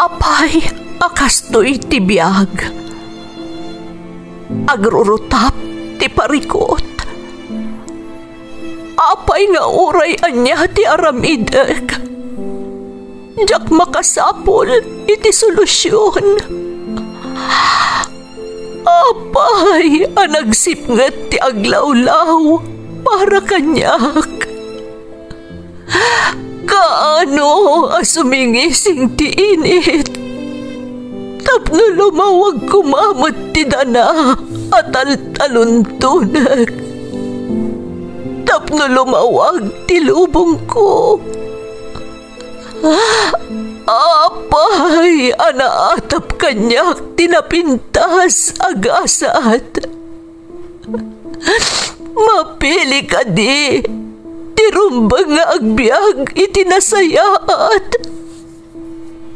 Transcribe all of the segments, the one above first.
Apay, akastoy ti biyag. Agrurutap ti parikot. Apay nga uray anya ti aramidek. Jak makasapol iti solusyon. Apay, anagsipnget ti aglawlaw para kanyak. Kaano asumingising ti init. Tapno lumawag kumamot ti dana at taluntunak. Tapno lumawag ti lubong ko. Apay, anaatap kanyak tinapintas agasat. Mapili ka di. Tirumbang nga agbyag itinasayaat.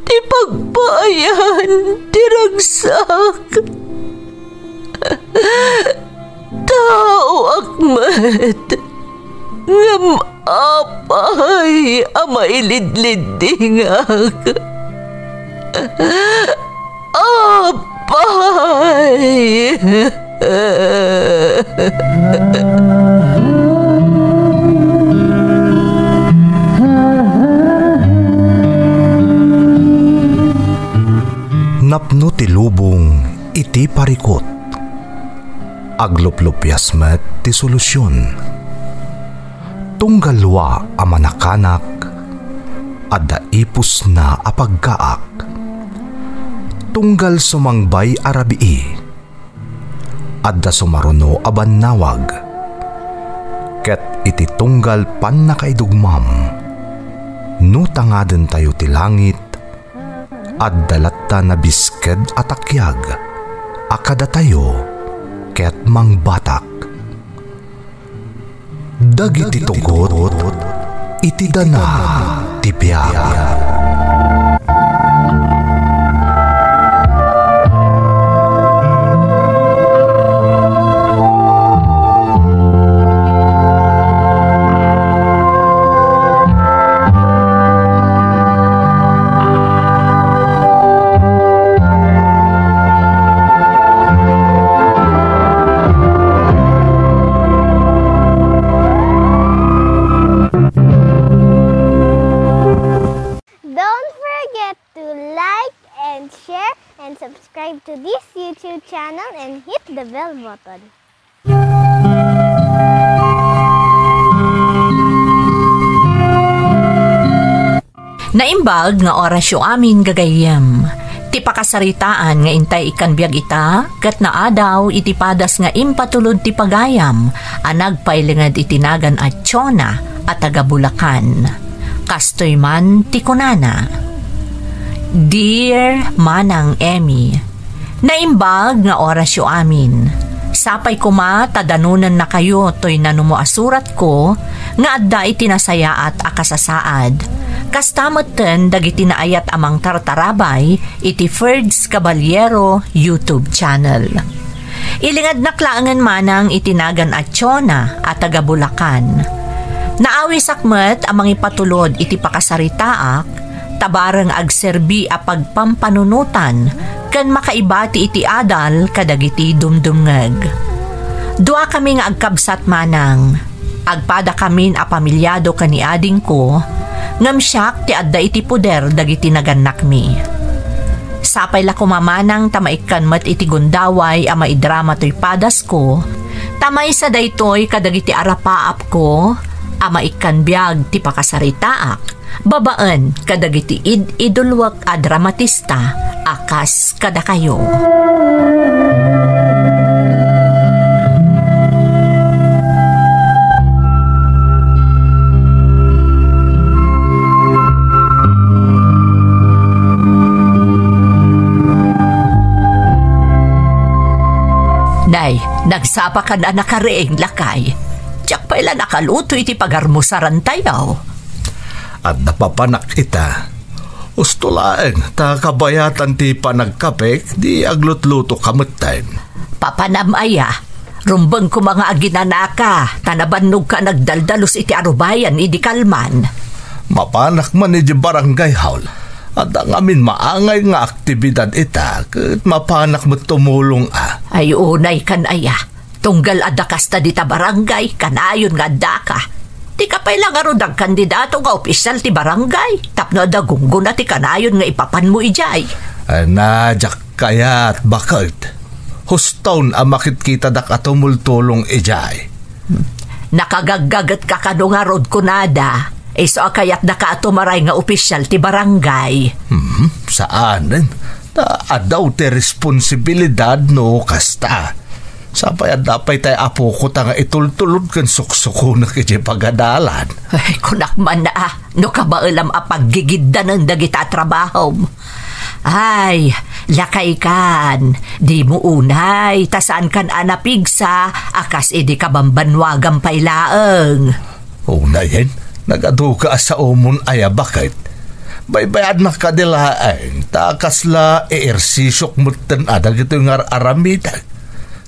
Ti pagbayan, tiragsak. Tao akmat. Ngam apay, amailidlidingak. Apay. Napno ti lubong iti parikot. Agluplupyas met ti solusyon. Tunggalwa a manakanak adda ipus na apagkaak. Tunggal sumangbay arabii adda sumaruno a bannawag. Ket iti tunggal pan nakaidugmam no tangaden tayo ti langit adda latta na bisked atakyag akada tayo ket mangbatak. Dagiti tugot iti dana ti biag. Subscribe to this YouTube channel and hit the bell button. Naimbag nga orasyo amin gagayem. Ti pakasaritaan nga intay ikan biag ita, kat naadaw iti padas nga impatulod ti pagayam, anagpailingad itinagan at Chona at taga Bulacan. Kastoy man ti kunana. Dear Manang Emmy, naimbag nga orasyo amin. Sapay kuma tadanunan na kayo toy nanumo asurat ko nga adda itinasaya at akasasaad. Kastamoten dagiti naayat amang tartarabay iti Ferds Caballero YouTube channel. Ilingad naklaangan manang itinagan at Chona at taga Bulacan. Naawi sakmet amang ipatulod iti pakasaritaak tabarang agserbi a pagpampanunutan ken makaibati iti adal kadagiti dumdumngeg. Dua kami nga agkabsat manang. Agpada kamin a pamilyado kani ading ko ngam siyak ti adda iti puder dagiti naganak mi. Sapay la kumamanang tamaikan met iti gundaway a maidrama toy padas ko. Tamay sa daytoy kadagiti arapaap ko a maikan biag ti pakasaritaak. Babaan kadagiti idulwak a dramatista akas kada kayo. Nay, nagsapa ka na nakareeng lakay. Tiyak pa ila nakaluto iti pagarmusaran tayo. At napapanak ita. Ustulaeng, ta kabayatan ti panagkapek, di aglutluto kamutain. Papanamaya, rumbang ko mga aginanaka, tanabannog ka nagdaldalos iti arubayan, idi kalman. Mapanak man iti barangay haul. At ang amin maangay nga aktibidad ita, kat mapanak mo tumulong Ay unay kan aya. Tunggal adda kasta dita barangay, kanayon nga adda ka. Di ka pa ilang arod ang kandidato nga opisyal ti barangay. Tapno adda gunggun na ti kanayon nga ipapan mo ijay. Nadyak kaya at bakit? Hustaw ang makitkita dak atumultulong ijay. Nakagagagat ka kano nga rod kunada. So kayat nakaatumaray nga opisyal ti barangay. Saan? Adaw ti responsibilidad no kasta. Sapay dapay tayo apo ko nga itultulod kan suksuko na kaya pagadalan. Ay, kunak man na no kabailam apaggigidda ng dagita trabaho. Ay, lakay kan. Di mo unay, tasaan kan anapigsa, akas edi kabambanwagang pailaeng. Unayin? Nagaduka sa umon ay bakit? Baybayad na kadilaang takasla eersisyok mutan adag ito yung aramita.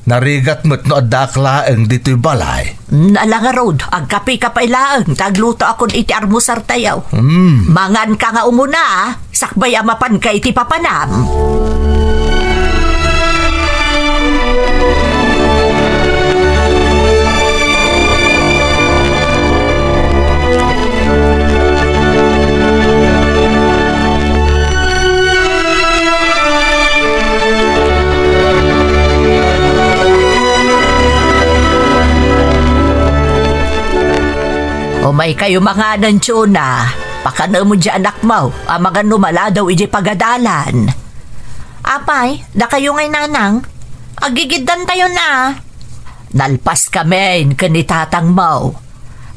Narigat mo't no adaklaang dito'y balay. Alanga road, agkapi ka pailaang, tagluto akon iti armusar tayaw. Mangan ka nga umuna, sakbay amapan ka iti papanam. O may kayo mga nansyona, pakana mo dyan anak mo, ang mga numala daw iji pagadalan. Apay, da kayo ngay nanang, agigiddan tayo na. Nalpas kami, kanitatang mo.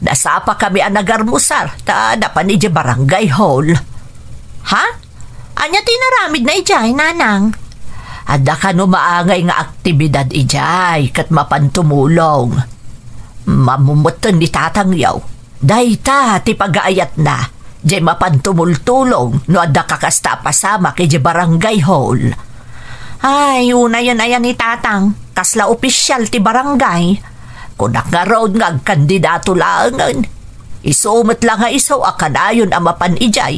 Nasapa kami ang nagarmusar, ta dapan iji barangay hall. Ha? Anya tinaramid na ijay, nanang? Ada ka no maangay nga aktibidad ijay, kat mapantumulong. Mamumutan ni tatang yaw. Dayta ti pag-aayat na, jay mapantumultulong no adda kakasta pasama kay jay barangay hall. Ay, una yan ayan ni tatang, kasla opisyal ti barangay. Kunak nga road nga kandidato langan. Isumot lang nga isaw akanayon ang mapan ijay.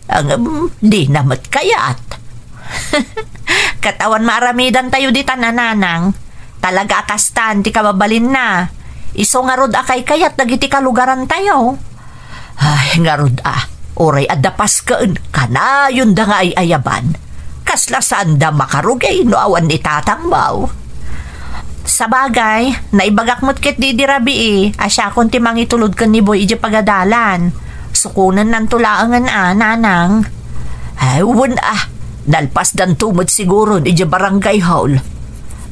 Ang di namat kayat. Katawan maramidan tayo dita nananang. Talaga kastan ti kababalin na. Iso nga rod akay kayat nagiti kalugaran tayo. Ay, nga rod oray adapas kaan, kanayon da nga ay ayaban. Kasla saan da makarugay no awan ni tatang baw. Sa bagay, naibagak mo't kit di dirabi asya kon ti mangitulod kan ni boy iji pagadalan. Sukunan ng tulaangan nanang. Ay, uwan nalpas dan tumot siguro iji barangay hall.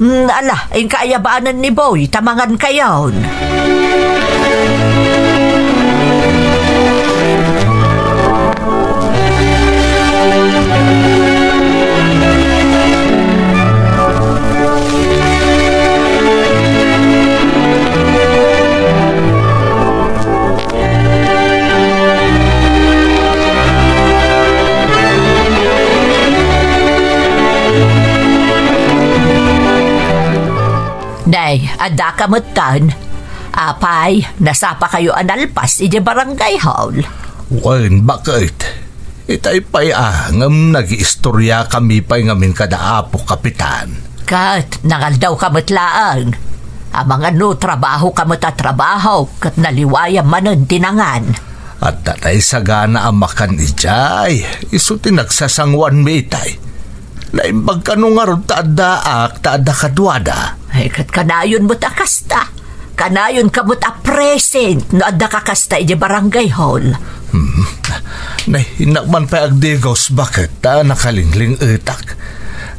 Ala, ang kaayabaanan ni Boy, tamangan kayon. Nay, ada ka matan. Apay, nasapa kayo analpas iji barangay hall. Wen, bakit? Itay pa'y ngam nag-iistorya kami pa'y ngamin kadaapo, kapitan. Kat, nangal daw kamatlaang. Ang mga no, trabaho kamatatrabaho, kat naliwaya manan tinangan. At tatay sagana ang makan ijay, iso tinagsasangwan mi itay. Naimbag ka nung arod taadaak, taada kadwada. Ay, kat kanayon mo't akasta. Kanayon ka mo't present no adda kakasta iji barangay hall. Hinakman pa agdigos, bakit nakalingling itak?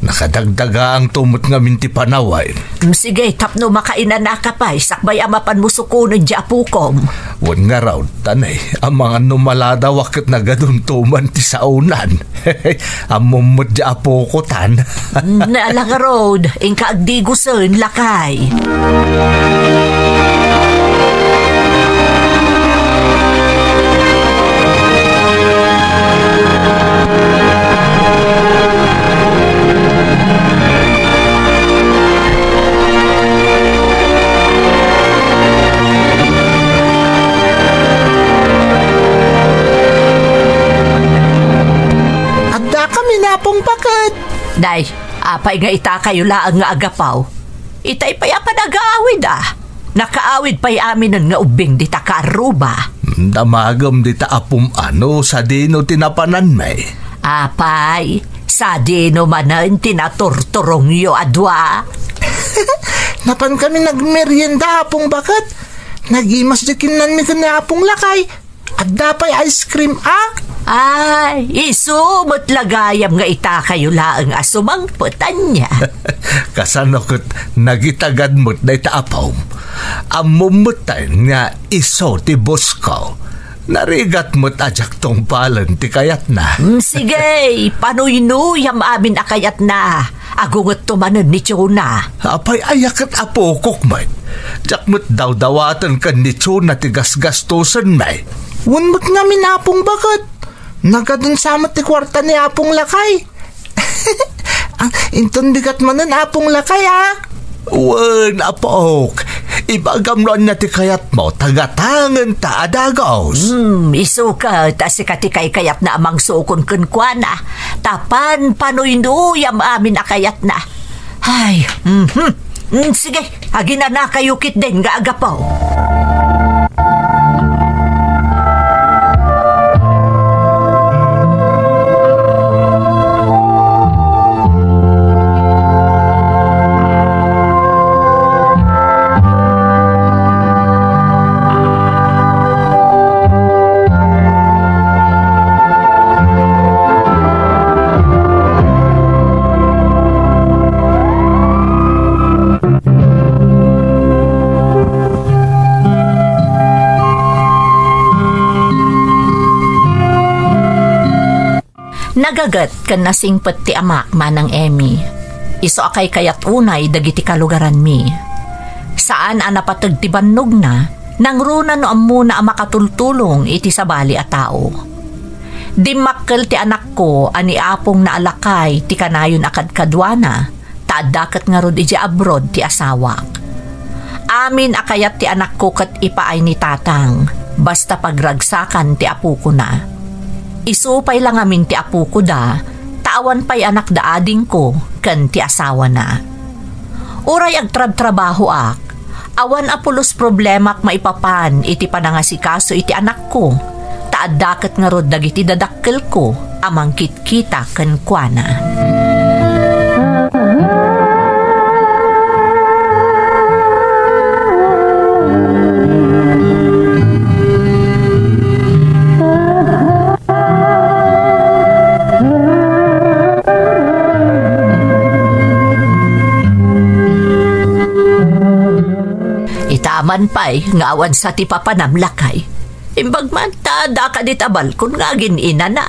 Nakadagdaga ang tumot nga minti panaway. Sige, tapno makainan na ka pa, sakbay amapan mo sukunan di apukom. Wan nga raw, tanay, ang mga numalada wakit nagaduntuman ti saunan. Amumot di apukotan. Naalang road, ingka agdigusan, lakay. Day, apay nga ita kayo laang nga agapaw. Itay pa yapan nag-aawid Nakaawid pa'y aminan nga ubing di ta kaaruba. Damagam di ta apum sa dino tinapanan may. Apay, sa dino manan tinaturturong yo adwa. Napan kami nagmerienda apong bakat. Nagimas di kinan mi kani apong lakay. At dapay ice cream Ay, isumot lagayam nga ita kayo laang asumang putan niya. Kasanokot nagitagad mo't na itaapaw. Amumutan nga iso ti Bosco. Narigat mo't ajak tong palan ti kayat na. Sige, panuyno-yam amin akayat na. Agungot tumanan ni Chona. Apay ayakat apokok may. Jak mo't daw-dawatan kan ni Chona ti gasgastusan may. Wunmot namin apong bakat. Nagadun samat ti kwarta ni apong lakay. Inton bigat manan apong lakay Wan, apok. Ibagam na ti kayat mo, tagatangan ta adagos. Iso ka, si katikay kayat na amang sukon kunkwana. Tapan, panuyno-yam amin akayat na. Ay, sige, agina na kayo kit din nga agapaw. Nagagat kan nasingpet ti amak manang Emmy. Iso akay kayat unay dagiti kalugaran mi. Saan napatag ti bannog na, nangruna no amuna makatultulong iti sabali a tao. Dimakkel ti anak ko ani apong naalakay ti kanayon akad kadwana, taadakat nga rod iti abroad ti asawak. Amin akayat ti anak ko kat ipaay ni tatang, basta pagragsakan ti apo ko na. Isupay lang amin ti apo ko tawan pa'y anak da ading ko, kan ti asawa na. Uray agtrab-trabaho awan apulos problemak maipapan iti panangasikaso iti anak ko, taadakat nga rod dagiti dadakkel ko, amang kitkita kan kuana. Itaman pa'y ngawan sa ti papanamlakay. Imbag man tada ka ditabal kung nga ginina na.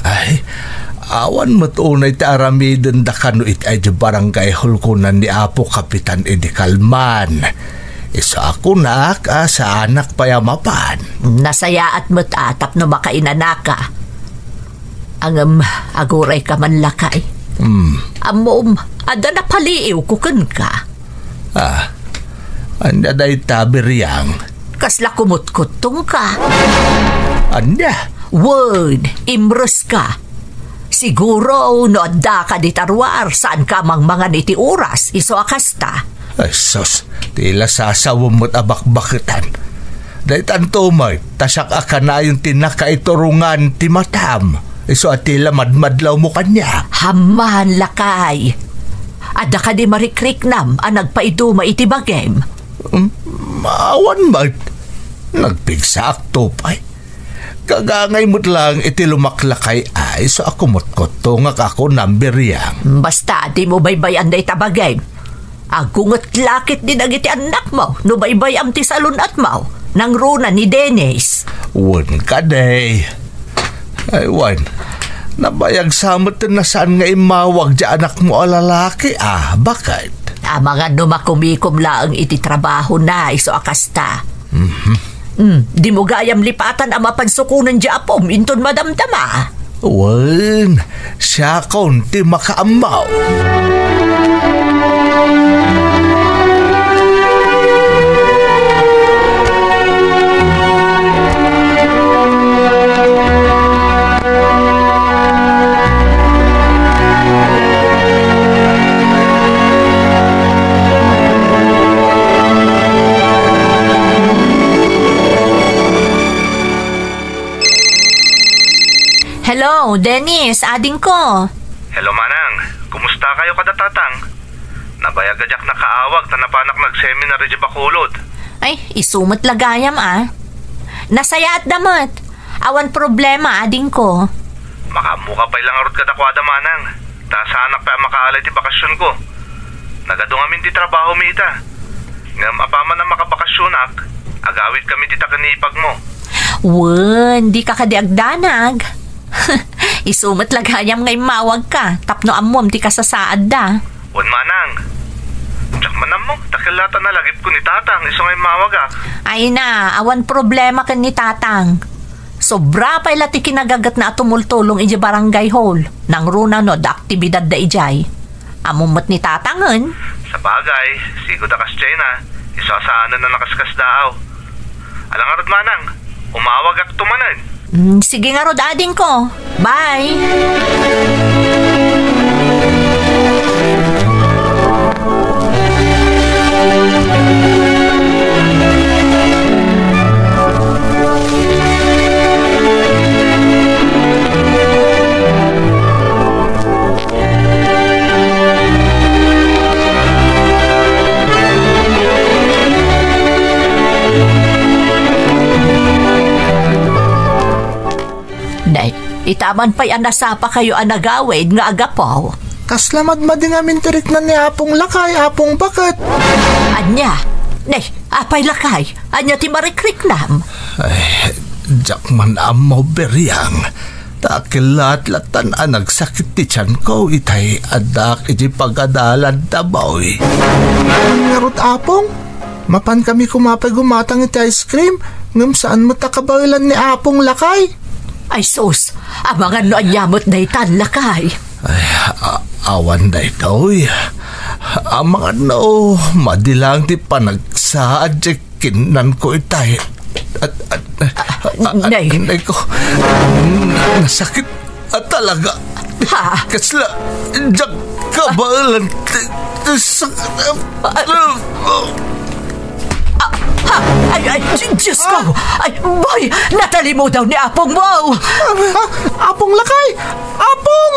Ay, awan matunay ti aramiden da kano it ay di barangay hulkunan ni Apo Kapitan Edi Kalman. Isa ako na sa anak payamapan. Nasaya at matatap no makainanaka. Ang aguray ka man lakay. Amom, ada na paliiw kukun ka. Anda day tabiriyang. Kasla kumut-kutong ka. Anda? Word, imrus ka. Siguro no adda ka di tarwar saan ka mang mga niti oras iso akasta. Ay sos, tila sasawam mo't abakbakitan. Dahil tanto may, tasak aka na yung tinakaiturungan ti matam. Iso at tila madmadlaw mo kanya. Haman lakay. Ada ka di marikriknam ang nagpaiduma iti bagem. Maawan mat. Nagpigsak topay. Kagangay mo't lang iti lumaklakay ay so ako motkoto nga ako nambiriyang. Basta di mo baybayan da itabagem. Agungot lakit din agiti anak mo no baybayam ti salunat mo nang runa ni Dennis. Wan ka day. Ay wan. Nabayag samot na saan nga imawag di anak mo alalaki bakit? Mga numakumikom laang iti trabaho na iso akasta. Di mo gayam lipatan ang mapansukunan di apom inton madamdama. Wan, siya kaunti makaamaw. Hello, Dennis, ading ko. Hello manang, kumusta kayo kada tatang? Nabayagajak na kaawag na napanak nag-seminar di Bacolod. Ay, isumot lagayam Nasaya at damat. Awan problema, ading ko. Makamuka pa ilang arot kada kwada manang. Ta sanak pa makaalay ti bakasyon ko. Nagadong amin ti trabaho mi ita. Ngam apaman na makabakasyonak, agawit kami ti takanipag mo. Wen, di ka kadiagdanag. Isumot lagayam ngay mawag ka. Tapno amom ti kasasaad da. Wan manang. Tsak manam mo, takilata na lagip ko ni tatang, iso ngay mawag Ay na, awan problema kan ni tatang. Sobra pa ilati kinagagat na tumultulong iji barangay hall. Nang runa no, da aktibidad da ijay. Amumot ni tatangan. Sa bagay, sigo da kas na, isasaanan na nakaskas daaw. Alangarod manang, umawag ak tumanan. Sige nga rod ading ko. Bye! Itaman pa'y anasapa kayo anagawid nga agapaw. Kaslamad mading amin tirik na ni Apong Lakay, Apong Bakat. Anya, apay lakay, anya ti marikriklam. Ay, jakman amaw beryang. Takilat-latan nagsakit ti tiyan ko, itay adak iti pagadalan tabaw. Ngarot Apong, mapan kami kumapay gumatang iti ice cream, ngam saan mo takabawilan ni Apong Lakay? Ay sus, amangan no anyamot na itan lakay. Ay, awan na ito. Amangan no, madilang di panagsaad kinan ko itay. Nay ko, nasakit at talaga. Ha? Kasla, jak kabalan. Ay, Diyos ko! Ay, boy! Natali mo daw ni Apong mo! Apong Lakay! Apong!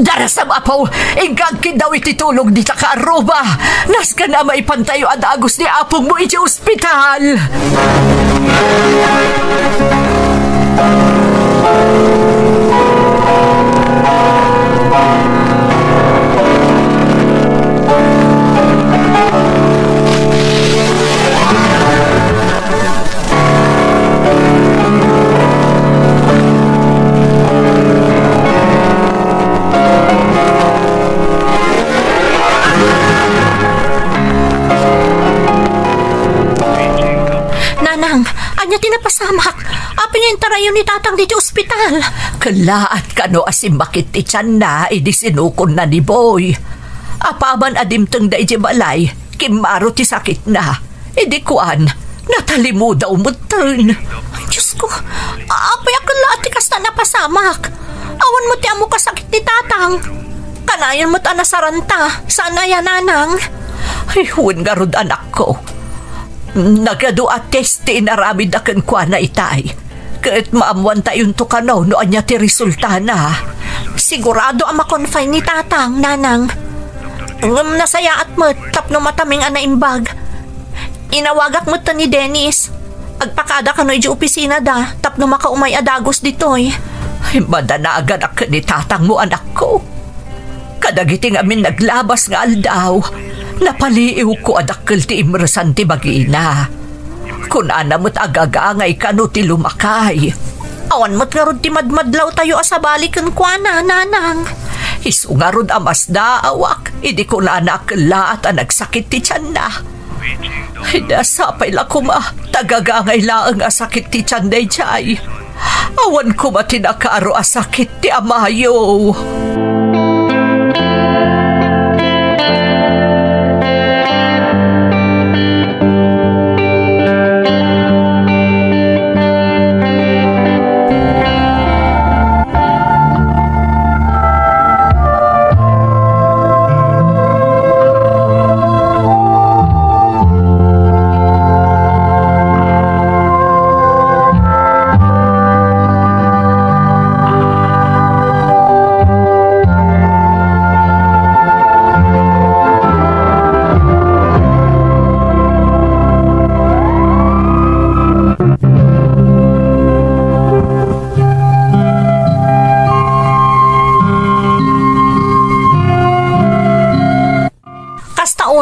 Darasam Apaw! Ingkagkin daw ititulog di Takaruba! Nas ka na maipantayo at agos ni Apong mo iti ospital! Anya tinapasamak. Apin yung tarayon ni tatang dito ospital. Kalaat ka no asim bakit ti tiyan na idisinukon na ni boy. Apaman adimteng da iji balay, kimaro ti sakit na. Idi kuan, natalimu daw mutern. Diyos ko, apay akalaat ti kasta napasamak. Awan mo ti amo kasakit ni tatang. Kanayan mo't anasaranta, sana yananang. Ay, huwag nga rod anak ko. Nagado at testi inaramid akan kwa na itay. Kahit maamuan tayon to kanaw no anya ti resulta na. Sigurado ang makonfine ni tatang, nanang. Nasaya at mo, tapno mataming anaimbag. Inawagak mo to ni Dennis. Agpakada ka no iji opisina da, tapno makaumay adagos ditoy. Ay, madanagad ak ni tatang mo anak ko. Kadagiting amin naglabas nga aldaw. Napaliiw ko adakkel ti imresan ti bagina. Kun ana mo't agagangay ka no ti lumakay. Awan mo't nga rod ti madmadlaw tayo asabalikan kwa na, nanang. Isu nga rod amas daawak. Idi ko na nakala at nagsakit ti tiyan na. Nasapay la kuma. Tagagangay laang asakit ti tiyan day jay. Awan ko matinakaro asakit ti amayo.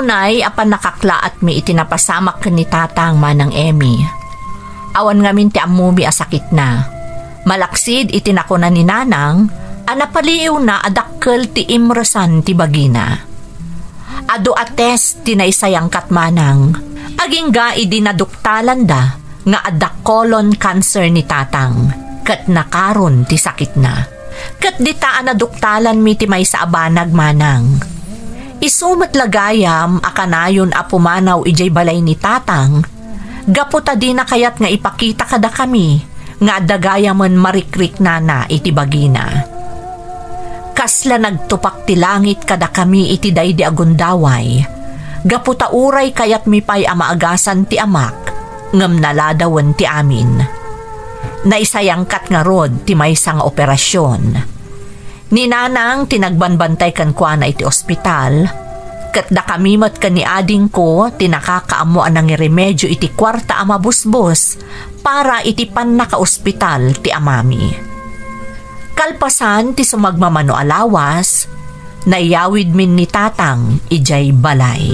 Unay, apan nakaklaat mi itinapasamak ka ni tatang manang Emmy. Awan ngamin ti amumi asakit na. Malaksid itinakuna ni nanang, anapaliw na adakkel ti imresan ti bagina. Ado ates tinaysayang katmanang, aging ga idinaduktalan da nga adak colon cancer ni tatang, kat nakaron ti sakit na. Kat ditaan naduktalan mi ti may sa abanag manang. Isumat lagayam akanayon apumanaw ijay balay ni tatang, gaputa di na kayat nga ipakita kada kami, nga dagayaman marikrik na iti bagina. Kasla nagtupak ti langit kada kami iti daydi agundaway. Gaputa uray kayat mipay amaagasan ti amak, ngem naladawan ti amin. Naisayangkat nga rod ti maysa nga operasyon. Ni nanang tinagbanbantay kan kuana iti ospital, ket da kamimat kan ni ading ko tinakakaamo anang remedyo iti kwarta ama busbos para iti pan naka ospital ti amami. Kalpasan ti sumagmamano alawas, naiyawid min ni tatang ijay balay.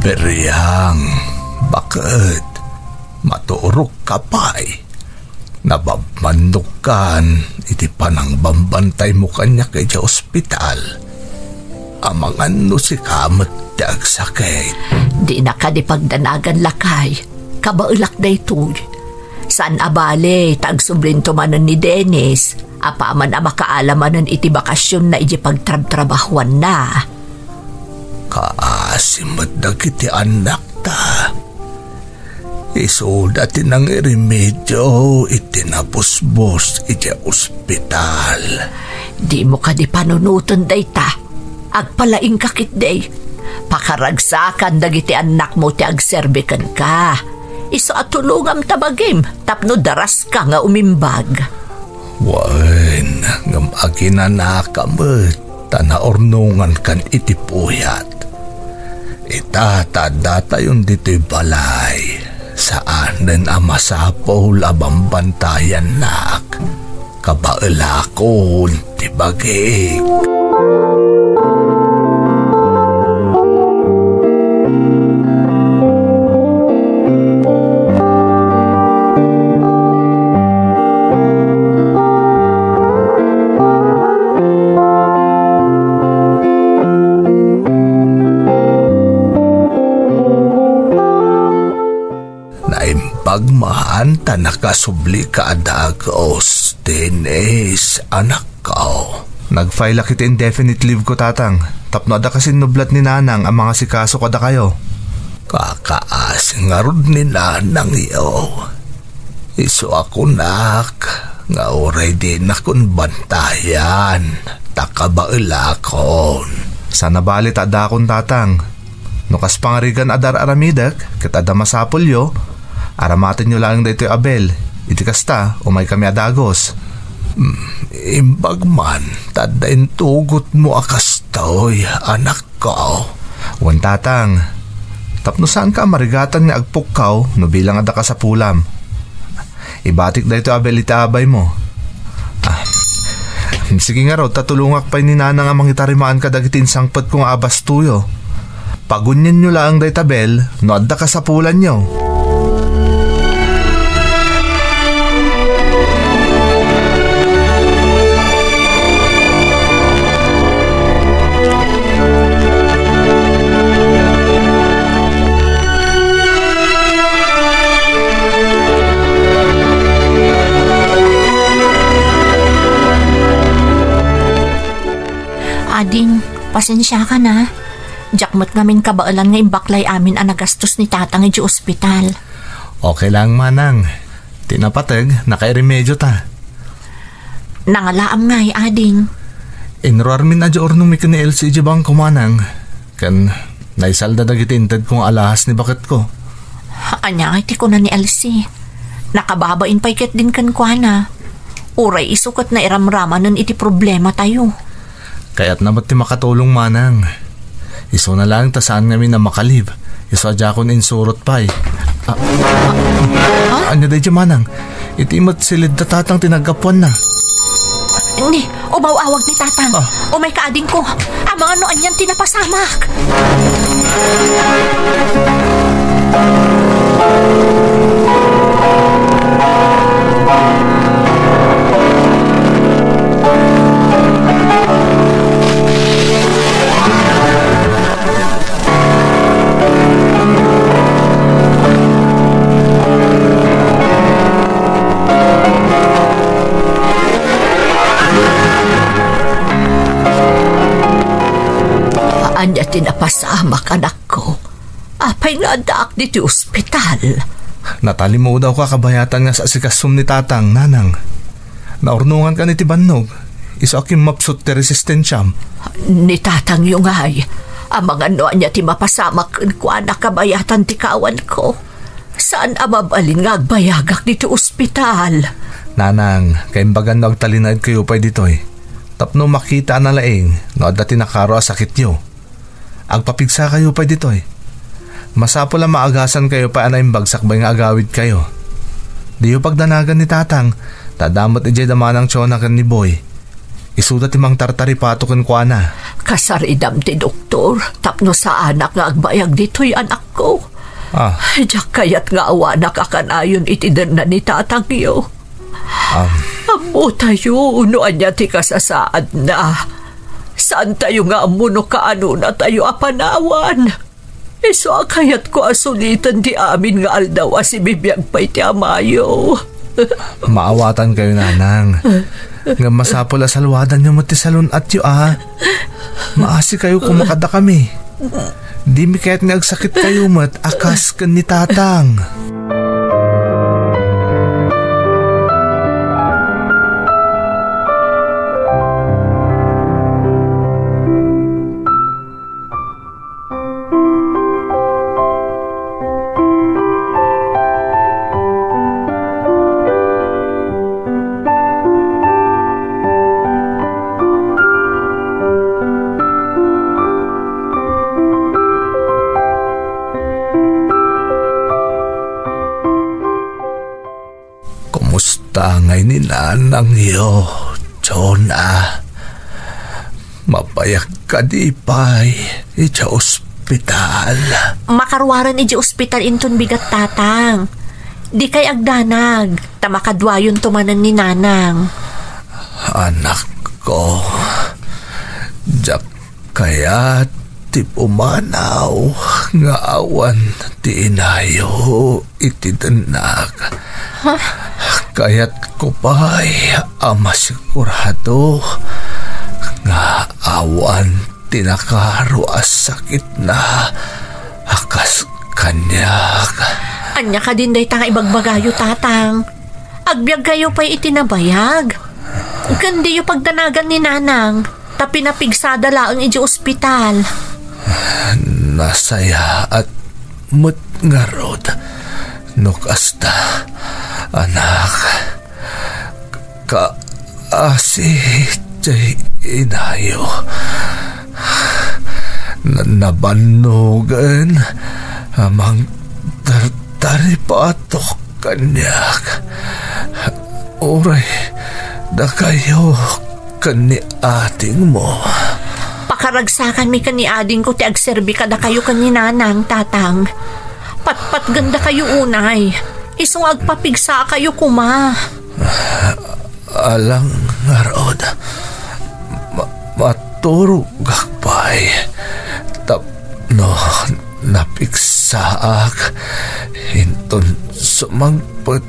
Beryang, bakit? Maturok ka pa'y. Nababandok kan, iti panang bambantay mo kanya kay sa ospital. Amangan no si kamat dag sakit. Di na ka di pagdanagan lakay, kabaulak na ito. Saan abale, tagsublinto manon ni Dennis, apaman ang makaalaman iti bakasyon na iti pagtrab-trabahuan na. Kaasimad na kiti anak ta. Isuda tinang remedyo itinapusbos iti ospital. Di mo ka di panunutan day ta. Agpalaing kakit day. Pakaragsakan dagiti anak mo ti agserbikan ka. Iso at tulungam tabagim tapno daras ka nga umimbag. Wan, ngam aginanakamot tanaornungan kan iti puyat. Itatadata yung dito'y balay. Saan din ang masapol abang bantayan nak, kabailakon ti bagik. Pagmahan ta nakasubli ka adagos, Dennis, anak ko. Nag-file akit indefinite leave ko tatang. Tapno ada kasi nublat ni nanang ang mga sikaso kada kayo. Kakaasing nga rod ni nanang iyo. Iso ako nak, nga oray din akong bantayan, takabailakon. Sana balit ada akong tatang. Nukas pangarigan adar aramidak, kat ada masapulyo, aramatin nyo lang dito Abel. Iti kasta, umay kami adagos. Imbagman, tadain tugot mo akastoy, anak ko. Wan tatang, tapno saan ka marigatan ni agpukaw no bilang ada ka sa pulam. Ibatik dito Abel iti abay mo. Sige nga raw, tatulungak pa ni nanang amang itarimaan ka dagitin sangpat kong abas tuyo. Pagunyan nyo lang dito Abel, no adda ka sa pulan nyo. Ading, pasensya ka na. Jakmat ngamin kabaalan nga imbaklay amin ang nagastos ni tatang iti ospital. Okay lang manang. Tinapatag, nakairemedyo ta. Nangalaam nga ading. Inroar min adyo ornong mi ni Elsie iti bang kumanang. Kan naisalda dagitintad kong alahas ni bakat ko. Anya iti ko na ni Elsie. Nakababain pa ikat din kan kwa na. Uray isukat na iramramanan iti problema tayo. Kaya't namat ti makatulong manang. Iso na lang tasaan kami na makalib. Iso adya ko insurot pa'y. Anya day di manang. Iti mat silid na tatang tinagapuan na. Ni, umawawag ni tatang. Umay kaading ko. Amang ano anyan tinapasamak. Anya tinapasamak anak ko. Apay nga daak dito ospital. Natali mo daw ka kabayatan nga sa sikasum ni tatang, nanang. Naurnungan ka ni Tibannog. Iso aking mapsut ti resistensyam. Ni tatang yung ay. Ang mga noan niya ti mapasamak ko anak kabayatan ti kawan ko. Saan amabalin nga agbayagak dito ospital? Nanang, kaimbagan na agtalinad kayo pa dito eh. Tapno makita na laing, no dati nakaro a sakit nyo. Agpapigsa kayo pa dito eh. Masapo lang maagasan kayo pa anay bagsak ba yung agawid kayo. Di yung pagdanagan ni tatang, tadamot ni Jay damanang tsona kan ni Boy. Isuda timang tartari patokan kwa na. Kasaridam ti doktor, tapno sa anak nga agbayag dito'y anak ko. Diyak kayat nga awanak akanayon itidan na ni tatang iyo. Amo tayo, unuan niya ti kasasaad na. Saan tayo nga amuno kaano na tayo apanawan? Iso kayat ko asulitan ti amin nga aldaw si bibiyag pa'y ti amayo. Maawatan kayo, nanang. Nga masapol asalwadan nyo mo ti salon at yu Maasi kayo kumakada kami. Di mi kaya't nagsakit kayo mat akas kan ni tatang. Tangay ni nanang yo, Jonah. Mapayak ka di pa'y ija ospital. Makarwaran ija ospital inton bigat tatang. Di kay agdanag, tamakadwayon tumanan ni nanang. Anak ko, jak kaya ti pumanaw nga awan ti inayo iti danag. Kaya't ko pa'y amasigurado nga awan tinakaruas sakit na akas kanyak. Anya ka din day tanga ibagbagayo tatang. Agbyag kayo pa'y itinabayag. Kandi yung pagdanagan ni nanang tapi napigsada laang iji ospital. Nasaya at mut nga rod nukasta anak kaasi jay inayo nabanugan amang taripatok kanyak oray da kayo kani ating mo. Pakaragsakan mi kani ading ko ti agserbi kada kayo kani nanang tatang. Patpat ganda kayo unay. Isong agpapigsa kayo kuma. Alang ngarod. Maturog akpay. Tapno napigsaak. Hinton sumagpot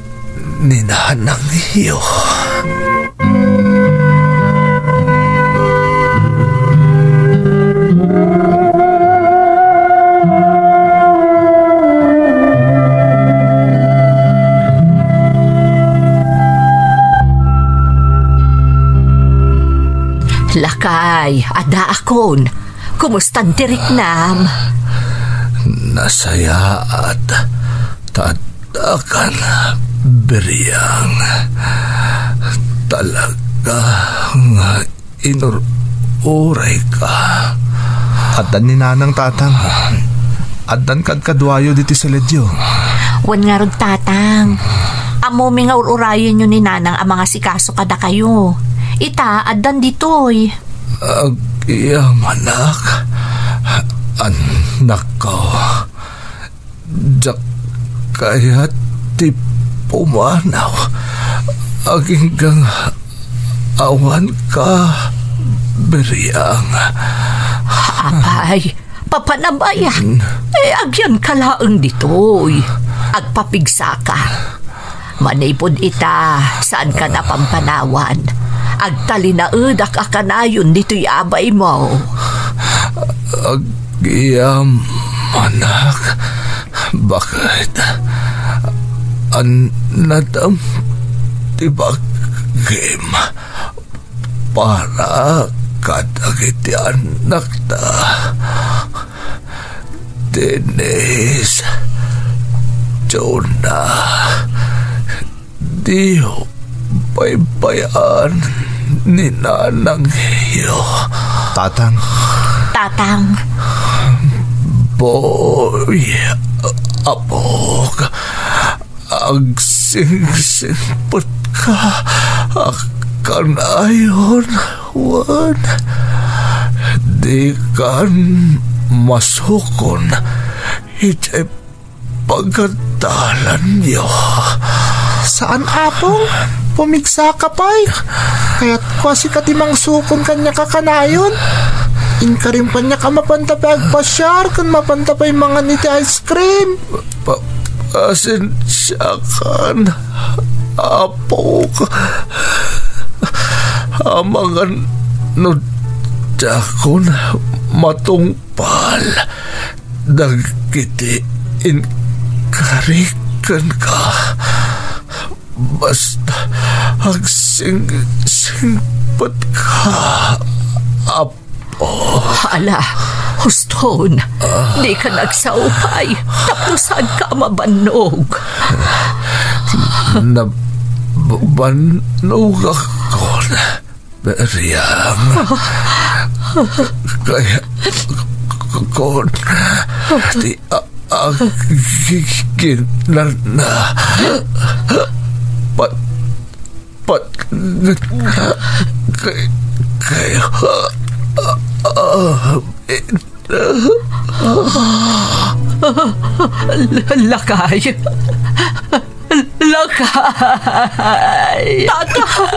ni nanang iyo. Lakay, ada akon. Kumustan tiriknam? Nasaya at tadakan beriyang. Talaga nga uray ka. Addan ni nanang tatang. Addan kadkadwayo diti sa ledyo. Wan nga rod tatang. Amo mi nga ururayan nyo ni nanang ang mga sikaso kada kayo. Ita, addan ditoy. Agiyam anak. Anak ko. Jak kaya ti pumanaw. Aginggang awan ka beriyang. Apay, papanabayan. Agyan kalaang ditoy. Agpapigsa ka. Manipod ita, saan ka na pampanawan? Agtalinaed akanayon dito'y abay mo. Agiyam, anak. Bakit? Anadam tibag game para kadagiti anak ta. Denise, Jonah, Dio, baybayan ni nanang iyo. Tatang. Tatang. Boy, apog, agsingsingpot ka, akanayon, wan, di kan masukon, ito'y pagkatalan niyo. Saan apong? Pumigsa ka pa'y. Kaya't kasi katimang sukon kanya kakanayon. Inka rin pa niya ka mapantapay agpasyar kan mapantapay mga niti ice cream. Pasensyakan, apog. Amangan nudakon matungpal. Dagiti inkarikan ka. Basta agsing-singpat ka, apog. Hala, huston. Di ka nagsaupay. Tapusan ka mabanog. Nabanog ako na beriyang. Kaya kon di agiginan na kayo Lakay. Lakay. Tatang.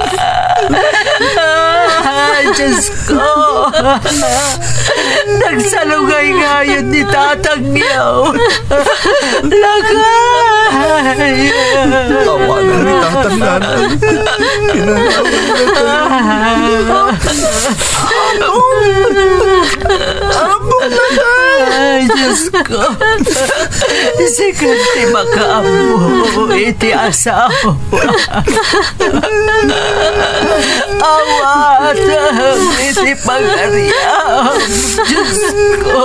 Diyos ko. Nagsalugay ngayon ni tatang niyo. Lakay. Tawanan ni tatang nanay. Ay, Diyos ko. Sikanti makaamo iti asawa. Awatan iti pag-ariam. Diyos ko.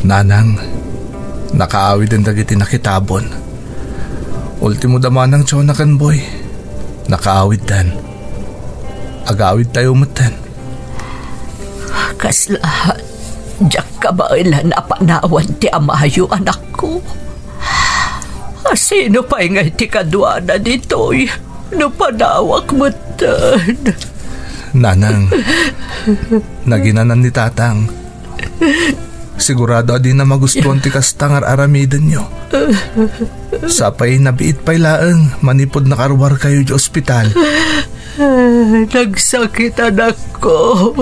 Nanang, nakaawid ang dagiti nakitabon. Ultimo daman ng Jonah kan boy. Nakaawid dan. Agawid tayo matan. Kaslahat, diyak ka ba ilan apanawan ti amayo anak ko? Sino pa'y nga ti kadwa na dito'y? no panawak mo tan. Nanang, naginanan ni tatang. Sigurado di na magustuhan ti kastangar aramidan nyo. Sapay nabiit pa'y laeng, manipod na karwar kayo di ospital. Nagsakit anak ko.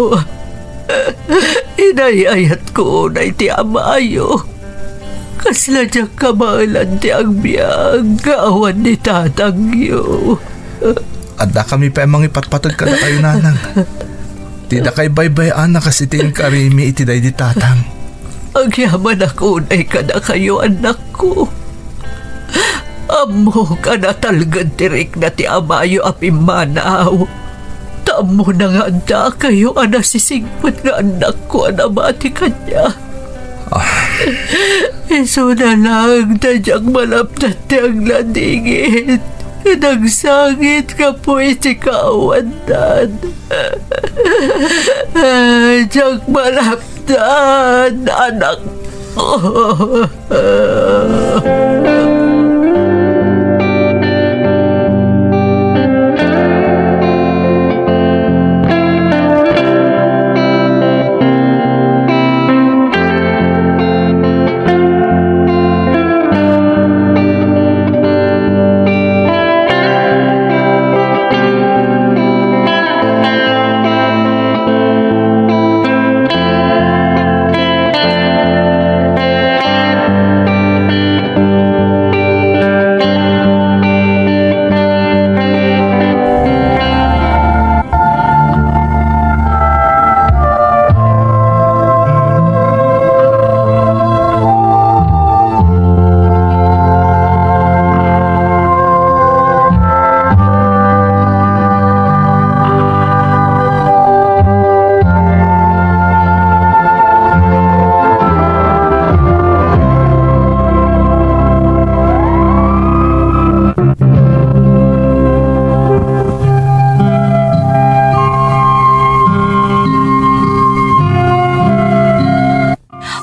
Inayayat ko na iti amayo. Kasla diyang kamalan ti ang biyag, gaawan ni tatang yo. Adda kami pa emang ipatpatag ka na kayo, nanang. Tida kay baybay-an na kasi ting karimi iti day di tatang. Ang yaman ako na ka na kayo, anak ko. Amo ka na talagang tirik na ti amayo apimanaw. Tamo na nga anda kayo anasisingpat nga anak ko anamati kanya. Iso na lang tadyang malaptat ti ang ladingit. Nagsangit ka po iti kawandan. Tadyang malaptat anak ko.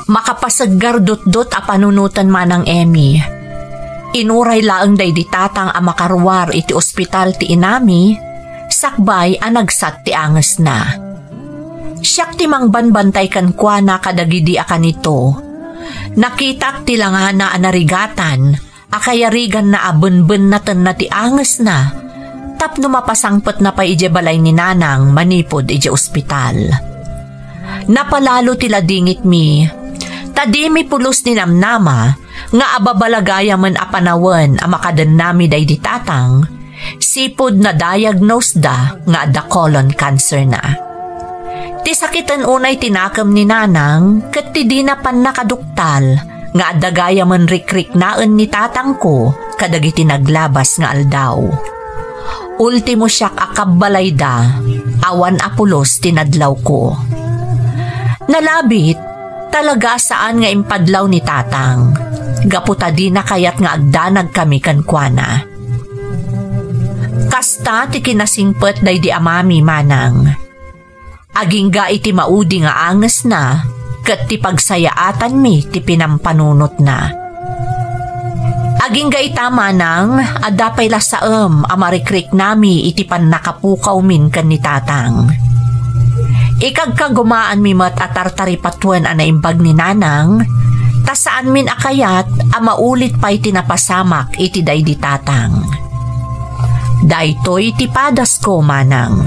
Makapasagar dot-dot a panunutan manang Emmy. Inuray laeng day di tatang a makarwar iti ospital ti inami, sakbay a nagsat ti anges na. Siyak ti mangbanbantay kan kwa na kadagidi a kanito. Nakitak ti langana a narigatan, a kayarigan na abunbun naten na ti anges na, tapno mapasangpet na pa ije balay ni nanang manipod ije ospital. Napalalo ti ladingit mi, tadimi pulos ni namnama, nga ababalagaya man apanawan a makadan nami day di tatang, sipod na diagnose da nga da colon cancer na. Ti sakitan unay tinakam ni nanang, ket ti di na pan nakaduktal, nga adagaya man rikrik naan ni tatang ko, kadagiti naglabas nga aldaw. Ultimo siyak akabbalay da, awan apulos tinadlaw ko. Nalabit, talaga saan nga impadlaw ni tatang. Gaputa di na kayat nga agdanag kami kankwana. Kasta ti kinasingpet day di amami manang. Aging ga iti maudi nga anges na, ket ti pagsayaatan mi ti pinampanunot na. Aging ga ita manang, adapay lasaem amarikrik nami iti pan nakapukaw min kan ni tatang. Ikagkagumaan mi mat atartari patuan a naimbag ni nanang, tasaan min akayat a maulit pa'y tinapasamak iti day di tatang. Daytoy ti padas ko manang,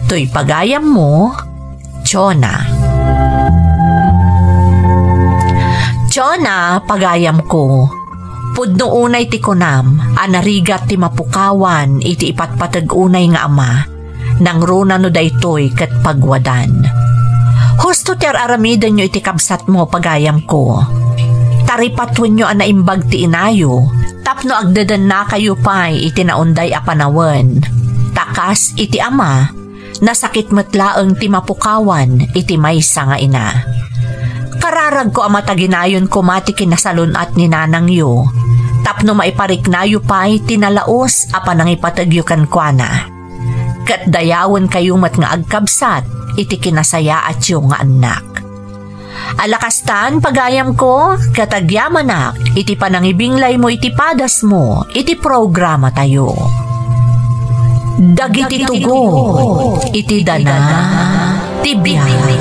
to'y pagayam mo, Chona. Chona, pagayam ko, pudno unay ti kunam, anarigat ti mapukawan iti ipatpatag unay nga ama, nang runa no daytoy ket pagwadan. Husto ti aramidan nyo iti kabsat mo pagayam ko. Taripatwen nyo ana imbag ti inayo, tapno agdadan na kayo pa'y iti naunday apanawan. Takas iti ama, nasakit matlaeng ti mapukawan iti maysa nga ina. Kararag ko amataginayon ko mati kinasalunat ni nanang yo, tapno maipariknayo pa'y tinalaos apanang ipatagyo kankwana. Kat dayawan kayo mat nga agkabsat, iti kinasaya at yung nga anak. Alakastan, pagayam ko, katagyamanak, iti panangibinglay mo iti padas mo, iti programa tayo. dagiti tugo iti dana ti biyahe.